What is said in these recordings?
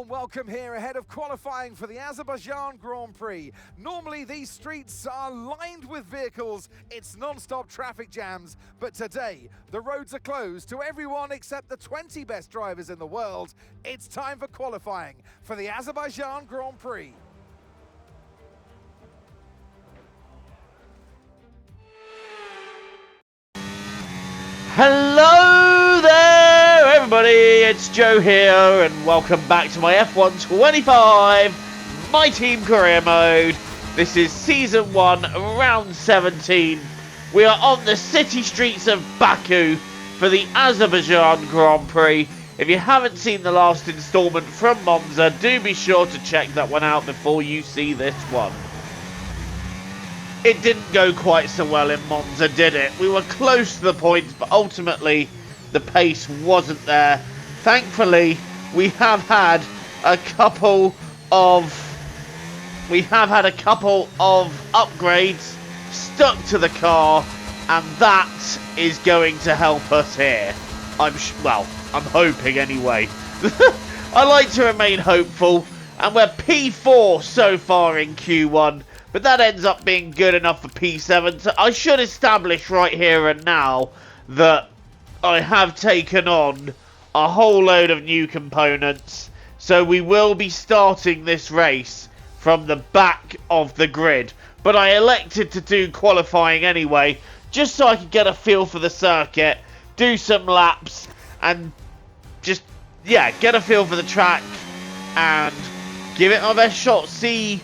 warm welcome here ahead of qualifying for the Azerbaijan Grand Prix. Normally these streets are lined with vehicles, it's non-stop traffic jams, but today the roads are closed to everyone except the 20 best drivers in the world. It's time for qualifying for the Azerbaijan Grand Prix. Hello there everybody, it's Joe here and welcome back to my F1 25 My Team Career Mode. This is Season 1, Round 17. We are on the city streets of Baku for the Azerbaijan Grand Prix. If you haven't seen the last instalment from Monza, do be sure to check that one out before you see this one. It didn't go quite so well in Monza, did it? We were close to the points, but ultimately the pace wasn't there. Thankfully, we have had a couple of upgrades stuck to the car, and that is going to help us here. I'm hoping anyway. I like to remain hopeful, and we're P4 so far in Q1. But that ends up being good enough for P7. So I should establish right here and now that I have taken on a whole load of new components. So we will be starting this race from the back of the grid. But I elected to do qualifying anyway, just so I could get a feel for the circuit, do some laps, and just, get a feel for the track and give it my best shot. See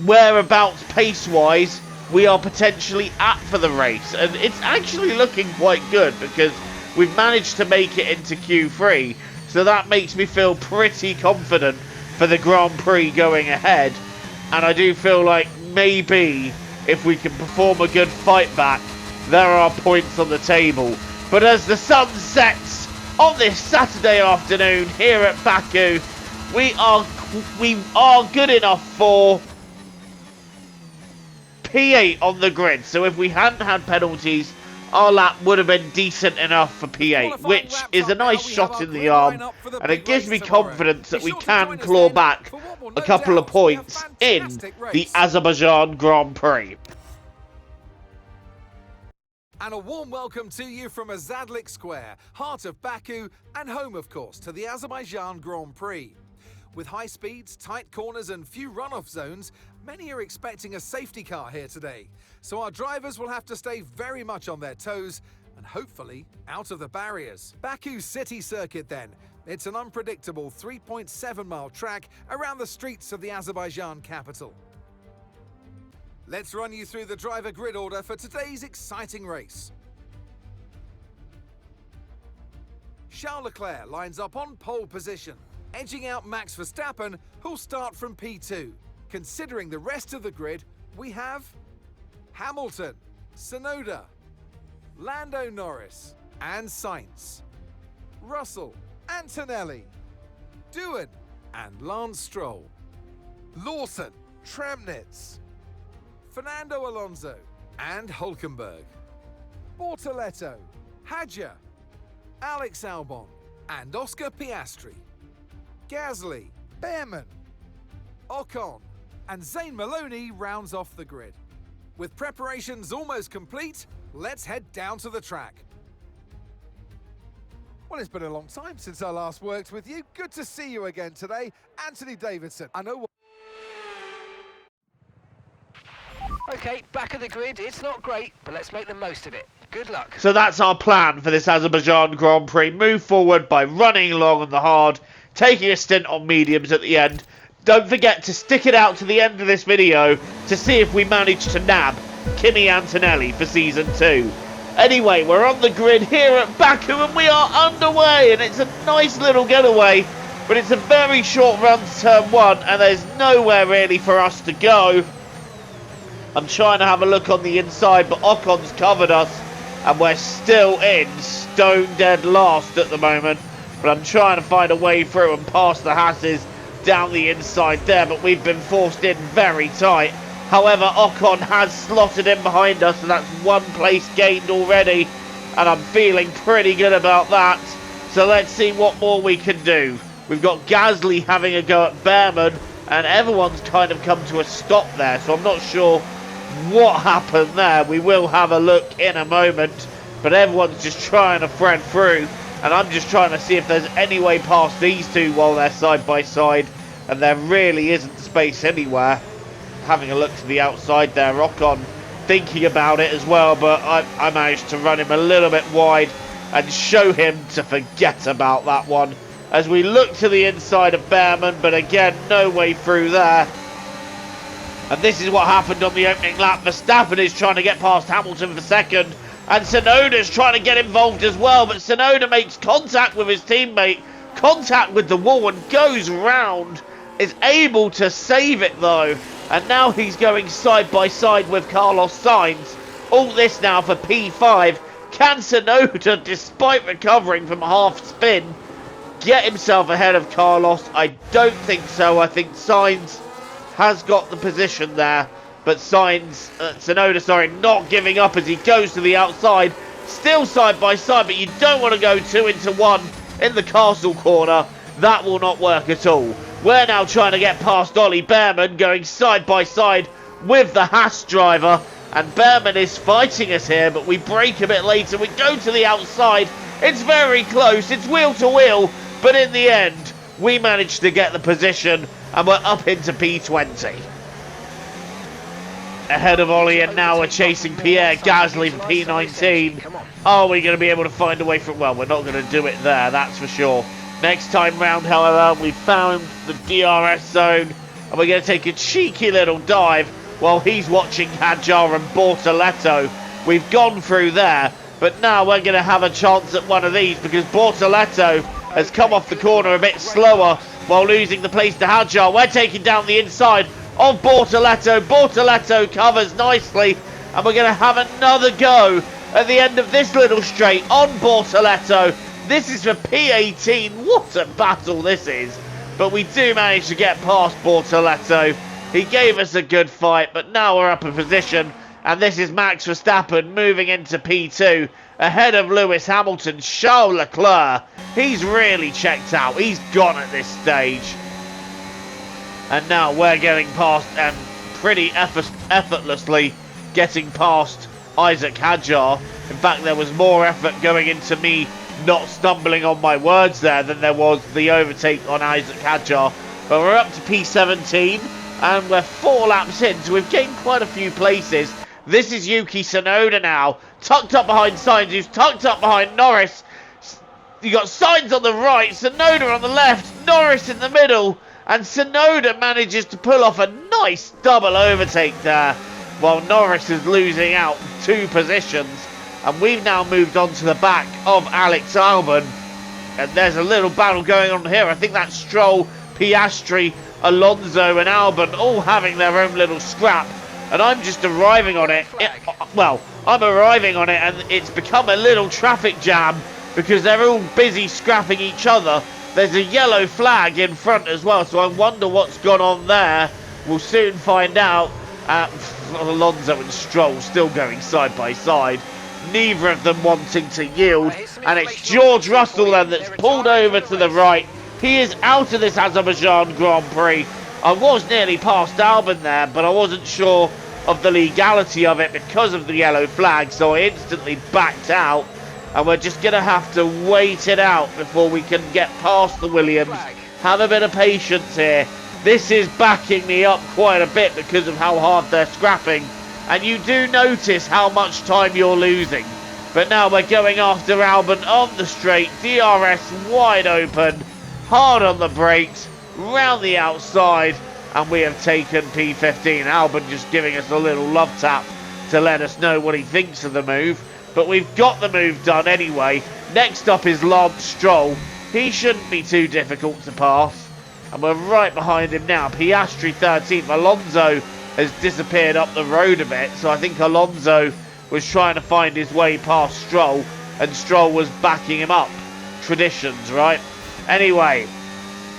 whereabouts pace-wise we are potentially at for the race, and it's actually looking quite good because we've managed to make it into Q3, so that makes me feel pretty confident for the Grand Prix going ahead. And I do feel like maybe if we can perform a good fight back, there are points on the table. But as the sun sets on this Saturday afternoon here at Baku, we are good enough for P8 on the grid. So if we hadn't had penalties, our lap would have been decent enough for P8, which is a nice shot in the arm, and it gives me confidence that we can claw back a couple of points in the Azerbaijan Grand Prix. And a warm welcome to you from Azadlik Square, heart of Baku and home, of course, to the Azerbaijan Grand Prix. With high speeds, tight corners and few runoff zones, many are expecting a safety car here today. So our drivers will have to stay very much on their toes and hopefully out of the barriers. Baku City Circuit then. It's an unpredictable 3.7-mile track around the streets of the Azerbaijan capital. Let's run you through the driver grid order for today's exciting race. Charles Leclerc lines up on pole position, edging out Max Verstappen, who'll start from P2. Considering the rest of the grid, we have Hamilton, Tsunoda, Lando Norris and Sainz, Russell, Antonelli, Doohan and Lance Stroll, Lawson, Tremnitz, Fernando Alonso and Hülkenberg, Bortoleto, Hadjar, Alex Albon and Oscar Piastri, Gasly, Behrman, Ocon and Zane Maloney rounds off the grid. With preparations almost complete, let's head down to the track. Well, it's been a long time since I last worked with you. Good to see you again today. Anthony Davidson. Okay, back of the grid. It's not great, but let's make the most of it. Good luck. So that's our plan for this Azerbaijan Grand Prix. Move forward by running long on the hard, taking a stint on mediums at the end. Don't forget to stick it out to the end of this video to see if we manage to nab Kimi Antonelli for Season 2. Anyway, we're on the grid here at Baku and we are underway, and it's a nice little getaway, but it's a very short run to turn 1 and there's nowhere really for us to go. I'm trying to have a look on the inside, but Ocon's covered us and we're still in stone dead last at the moment. But I'm trying to find a way through and past the Hasses down the inside there, but we've been forced in very tight. However, Ocon has slotted in behind us, so that's 1 place gained already, and I'm feeling pretty good about that. So let's see what more we can do. We've got Gasly having a go at Behrman, and everyone's kind of come to a stop there, so I'm not sure what happened there. We will have a look in a moment, but everyone's just trying to thread through, and I'm just trying to see if there's any way past these two while they're side by side, and there really isn't space anywhere. Having a look to the outside there, Ocon thinking about it as well, but I managed to run him a little bit wide and show him to forget about that one. As we look to the inside of Behrman, but again, no way through there. And this is what happened on the opening lap. Verstappen is trying to get past Hamilton for second, and Tsunoda's trying to get involved as well, but Tsunoda makes contact with his teammate, contact with the wall, and goes round, is able to save it though, and now he's going side by side with Carlos Sainz. All this now for P5. Can Tsunoda, despite recovering from half spin, get himself ahead of Carlos? I don't think so. I think Sainz has got the position there, but Tsunoda, not giving up as he goes to the outside, still side by side, but you don't want to go 2 into 1 in the castle corner. That will not work at all. We're now trying to get past Ollie Behrman, going side by side with the Haas driver, and Behrman is fighting us here, but we break a bit later. We go to the outside. It's very close. It's wheel to wheel, but in the end, we managed to get the position, and we're up into P20. Ahead of Ollie, and now we're chasing Pierre Gasly for P19. Are we going to be able to find a way from... Well, we're not going to do it there, that's for sure. Next time round, however, we found the DRS zone, and we're going to take a cheeky little dive while he's watching Hadjar and Bortoletto. We've gone through there, but now we're going to have a chance at one of these, because Bortoletto has come off the corner a bit slower while losing the place to Hadjar. We're taking down the inside of Bortoletto. Bortoletto covers nicely, and we're going to have another go at the end of this little straight on Bortoletto. This is for P18. What a battle this is. But we do manage to get past Bortoletto. He gave us a good fight, but now we're up in position. And this is Max Verstappen moving into P2 ahead of Lewis Hamilton. Charles Leclerc, he's really checked out. He's gone at this stage. And now we're getting past and pretty effortlessly getting past Isaac Hadjar. In fact, there was more effort going into me not stumbling on my words there than there was the overtake on Isaac Hadjar. But we're up to P17 and we're 4 laps in, so we've gained quite a few places. This is Yuki Tsunoda now, tucked up behind Sainz, who's tucked up behind Norris. You got Sainz on the right, Tsunoda on the left, Norris in the middle, and Tsunoda manages to pull off a nice double overtake there, while Norris is losing out 2 positions. And we've now moved on to the back of Alex Albon. And there's a little battle going on here. I think that's Stroll, Piastri, Alonso and Albon all having their own little scrap. And I'm just arriving on it. I'm arriving on it and it's become a little traffic jam because they're all busy scrapping each other. There's a yellow flag in front as well, so I wonder what's gone on there. We'll soon find out. Alonso and Stroll still going side by side. Neither of them wanting to yield, and it's George Russell then that's pulled over to the right. He is out of this Azerbaijan Grand Prix. I was nearly past Albon there, but I wasn't sure of the legality of it because of the yellow flag, so I instantly backed out, and we're just going to have to wait it out before we can get past the Williams. Have a bit of patience here. This is backing me up quite a bit because of how hard they're scrapping. And you do notice how much time you're losing. But now we're going after Albon on the straight. DRS wide open. Hard on the brakes. Round the outside. And we have taken P15. Albon just giving us a little love tap to let us know what he thinks of the move. But we've got the move done anyway. Next up is Lance Stroll. He shouldn't be too difficult to pass. And we're right behind him now. Piastri 13th. Alonso has disappeared up the road a bit, so I think Alonso was trying to find his way past Stroll, and Stroll was backing him up. Traditions, right? Anyway,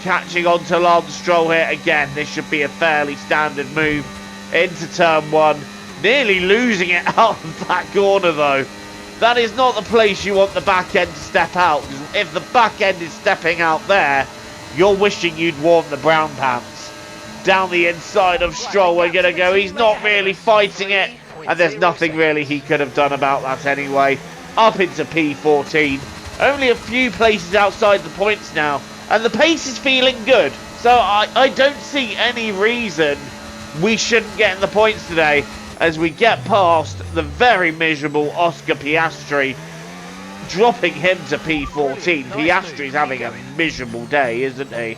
catching on to Lance Stroll here again. This should be a fairly standard move into turn 1. Nearly losing it out of that corner, though. That is not the place you want the back end to step out. If the back end is stepping out there, You're wishing you'd worn the brown pants. Down the inside of Stroll, we're going to go. He's not really fighting it, and there's nothing really he could have done about that anyway. Up into P14. Only a few places outside the points now, and the pace is feeling good. So I don't see any reason we shouldn't get in the points today as we get past the very miserable Oscar Piastri, dropping him to P14. Piastri's having a miserable day, isn't he?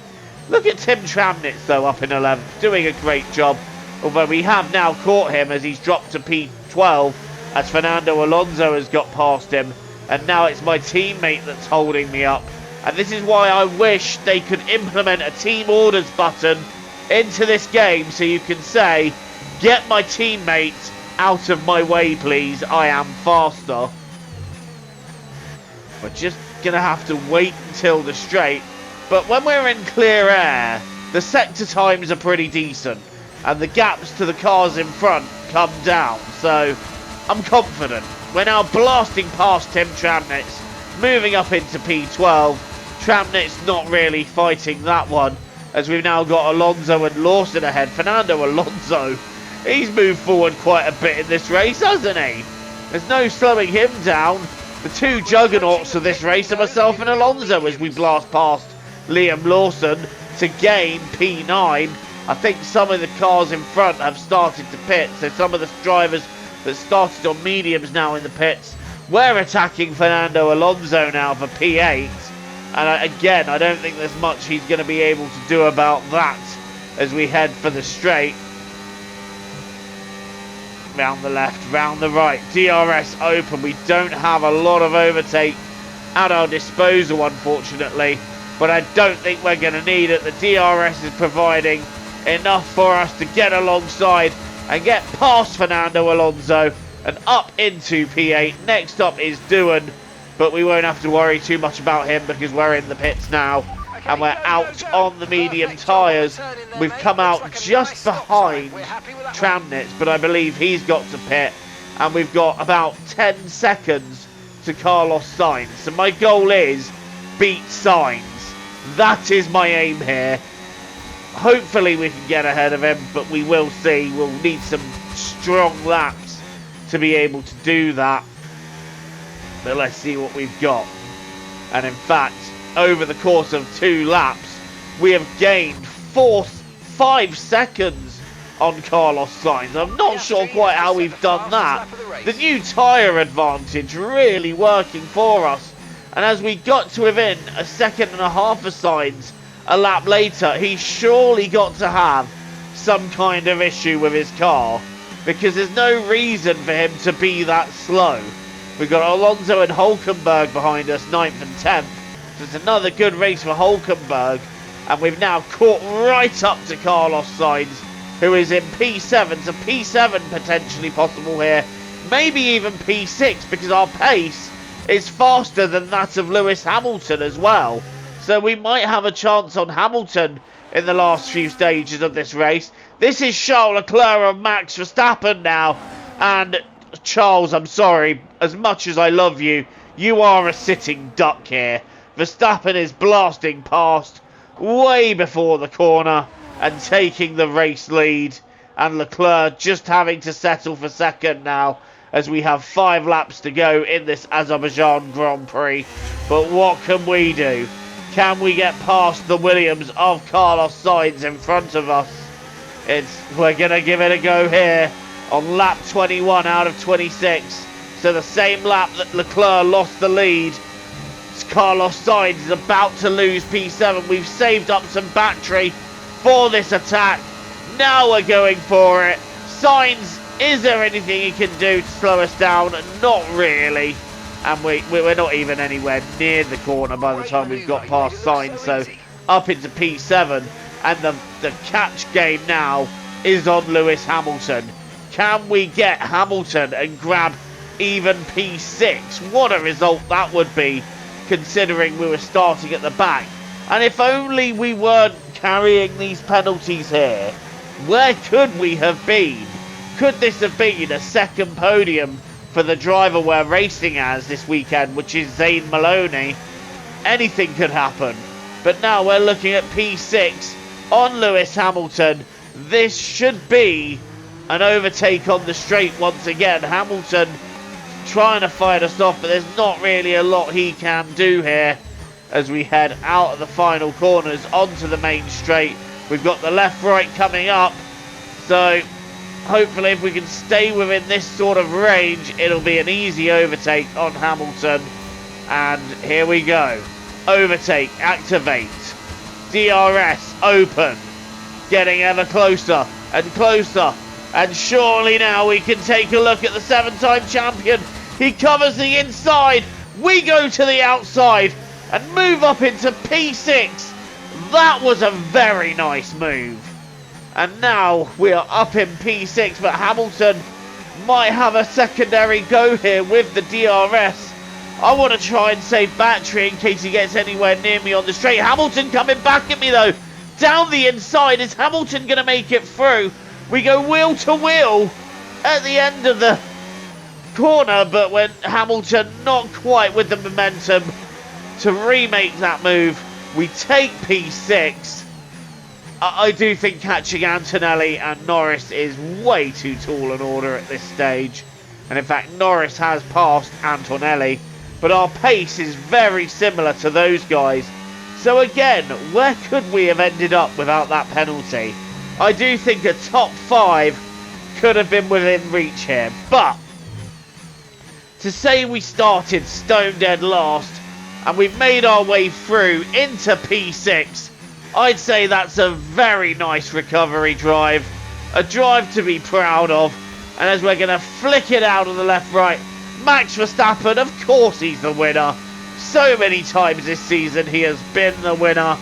Look at Tim Tramnitz, though, up in 11th, doing a great job. Although we have now caught him as he's dropped to P12, as Fernando Alonso has got past him. And now it's my teammate that's holding me up. And this is why I wish they could implement a team orders button into this game so you can say, get my teammate out of my way, please. I am faster. We're just going to have to wait until the straight. But when we're in clear air, the sector times are pretty decent. And the gaps to the cars in front come down. So I'm confident. We're now blasting past Tim Tramnitz, moving up into P12. Tramnitz not really fighting that one, as we've now got Alonso and Lawson ahead. Fernando Alonso, he's moved forward quite a bit in this race, hasn't he? There's no slowing him down. The two juggernauts of this race are myself and Alonso as we blast past Liam Lawson to gain P9. I think some of the cars in front have started to pit, so some of the drivers that started on mediums now in the pits. We're attacking Fernando Alonso now for P8. And again, I don't think there's much he's going to be able to do about that as we head for the straight. Round the left, round the right. DRS open. We don't have a lot of overtake at our disposal, unfortunately. But I don't think we're going to need it. The DRS is providing enough for us to get alongside and get past Fernando Alonso and up into P8. Next up is Doohan, but we won't have to worry too much about him because we're in the pits now and we're out on the medium tyres. We've come out just behind Tramnitz, but I believe he's got to pit, and we've got about 10 seconds to Carlos Sainz. So my goal is beat Sainz. That is my aim here. Hopefully we can get ahead of him, but we will see. We'll need some strong laps to be able to do that. But let's see what we've got. And in fact, over the course of 2 laps, we have gained 5 seconds on Carlos Sainz. I'm not sure quite how we've done that. The new tyre advantage really working for us. And as we got to within a second and a half of Sainz a lap later, he's surely got to have some kind of issue with his car, because there's no reason for him to be that slow. We've got Alonso and Hulkenberg behind us, 9th and 10th. So it's another good race for Hulkenberg. And we've now caught right up to Carlos Sainz, who is in P7. So P7 potentially possible here. Maybe even P6, because our pace is faster than that of Lewis Hamilton as well. So we might have a chance on Hamilton in the last few stages of this race. This is Charles Leclerc and Max Verstappen now. And Charles, I'm sorry, as much as I love you, you are a sitting duck here. Verstappen is blasting past way before the corner and taking the race lead. And Leclerc just having to settle for second now, as we have 5 laps to go in this Azerbaijan Grand Prix. But what can we do? Can we get past the Williams of Carlos Sainz in front of us? We're going to give it a go here on lap 21 out of 26. So the same lap that Leclerc lost the lead. Carlos Sainz is about to lose P7. We've saved up some battery for this attack. Now we're going for it. Sainz, is there anything he can do to slow us down? Not really. And we're not even anywhere near the corner by the time we've got past Sainz. So up into P7. And the catch game now is on Lewis Hamilton. Can we get Hamilton and grab even P6? What a result that would be, considering we were starting at the back. And if only we weren't carrying these penalties here, where could we have been? Could this have been a second podium for the driver we're racing as this weekend, which is Zane Maloney? Anything could happen. But now we're looking at P6 on Lewis Hamilton. This should be an overtake on the straight once again. Hamilton trying to fight us off, but there's not really a lot he can do here as we head out of the final corners onto the main straight. We've got the left-right coming up, so hopefully if we can stay within this sort of range, it'll be an easy overtake on Hamilton. And here we go. Overtake, activate. DRS, open. Getting ever closer and closer. And surely now we can take a look at the 7-time champion. He covers the inside. We go to the outside and move up into P6. That was a very nice move. And now we are up in P6, but Hamilton might have a secondary go here with the DRS. I want to try and save battery in case he gets anywhere near me on the straight. Hamilton coming back at me though. Down the inside. Is Hamilton going to make it through? We go wheel to wheel at the end of the corner, but when Hamilton not quite with the momentum to remake that move, we take P6. I do think catching Antonelli and Norris is way too tall an order at this stage. And in fact, Norris has passed Antonelli, but our pace is very similar to those guys. So again, where could we have ended up without that penalty? I do think a top 5 could have been within reach here. But to say we started stone dead last and we've made our way through into P6, I'd say that's a very nice recovery drive. A drive to be proud of. And as we're going to flick it out of the left-right, Max Verstappen, of course he's the winner. So many times this season he has been the winner.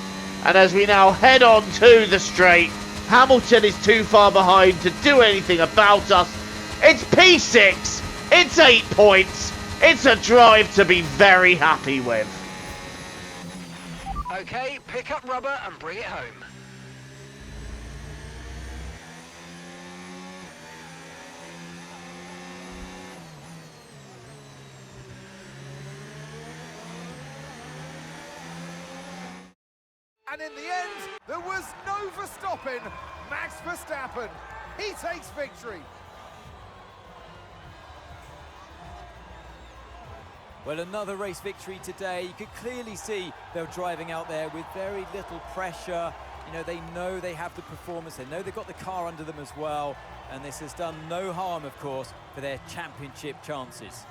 And as we now head on to the straight, Hamilton is too far behind to do anything about us. It's P6. It's 8 points. It's a drive to be very happy with. Okay, pick up rubber and bring it home. And in the end, there was no Verstappen. Max Verstappen, he takes victory. Well, another race victory today. You could clearly see they're driving out there with very little pressure. You know, they know they have the performance. They know they've got the car under them as well. And this has done no harm, of course, for their championship chances.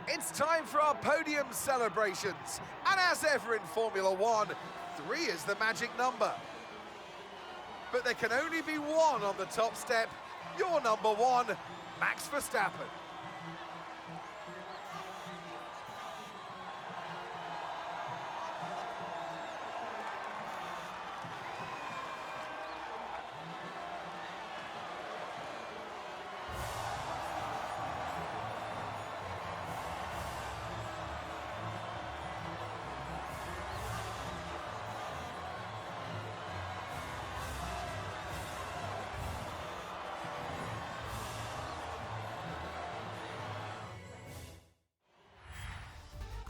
It's time for our podium celebrations. And as ever in Formula One, 3 is the magic number. But there can only be one on the top step. Your number 1, Max Verstappen.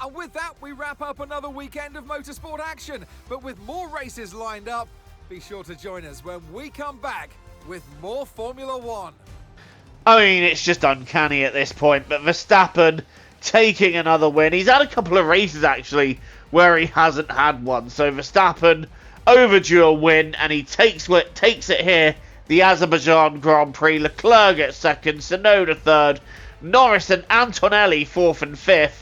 And with that, we wrap up another weekend of motorsport action. But with more races lined up, be sure to join us when we come back with more Formula One. I mean, it's just uncanny at this point, but Verstappen taking another win. He's had a couple of races, actually, where he hasn't had one. So Verstappen overdue a win, and he takes it here. The Azerbaijan Grand Prix. Leclerc at second, Tsunoda third, Norris and Antonelli fourth and fifth.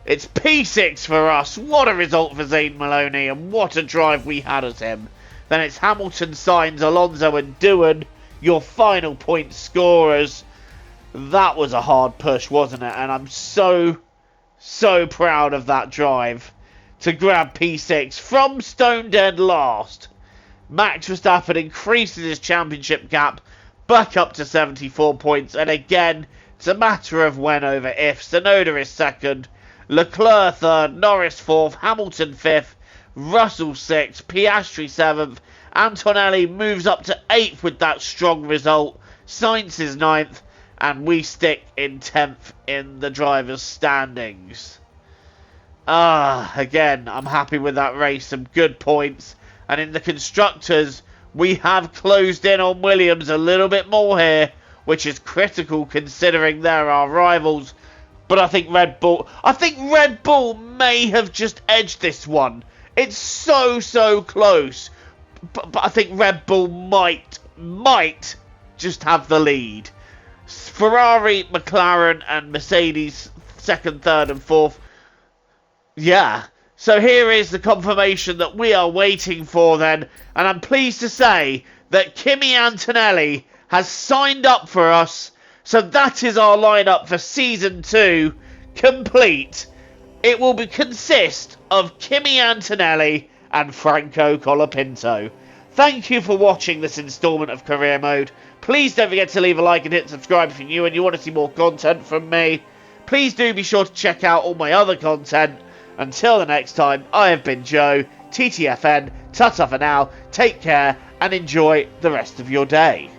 It's P6 for us. What a result for Zayn Maloney, and what a drive we had at him. Then it's Hamilton, Sainz, Alonso and Doohan, your final point scorers. That was a hard push, wasn't it? And I'm so proud of that drive to grab P6 from stone dead last. Max Verstappen increases his championship gap back up to 74 points. And again, it's a matter of when over if. Tsunoda is second, Leclerc third, Norris fourth, Hamilton fifth, Russell sixth, Piastri seventh. Antonelli moves up to 8th with that strong result. Sainz is 9th, and we stick in 10th in the drivers' standings. Again, I'm happy with that race. Some good points. And in the Constructors, we have closed in on Williams a little bit more here, which is critical considering they're our rivals. But I think Red Bull may have just edged this one. It's so close. But I think Red Bull might just have the lead. Ferrari, McLaren and Mercedes second, third and fourth. Yeah. So here is the confirmation that we are waiting for then. And I'm pleased to say that Kimi Antonelli has signed up for us. So that is our lineup for Season 2 complete. It will consist of Kimi Antonelli and Franco Colapinto. Thank you for watching this instalment of Career Mode. Please don't forget to leave a like and hit subscribe if you're new and you want to see more content from me. Please do be sure to check out all my other content. Until the next time, I have been Joe, TTFN, ta-ta for now, take care and enjoy the rest of your day.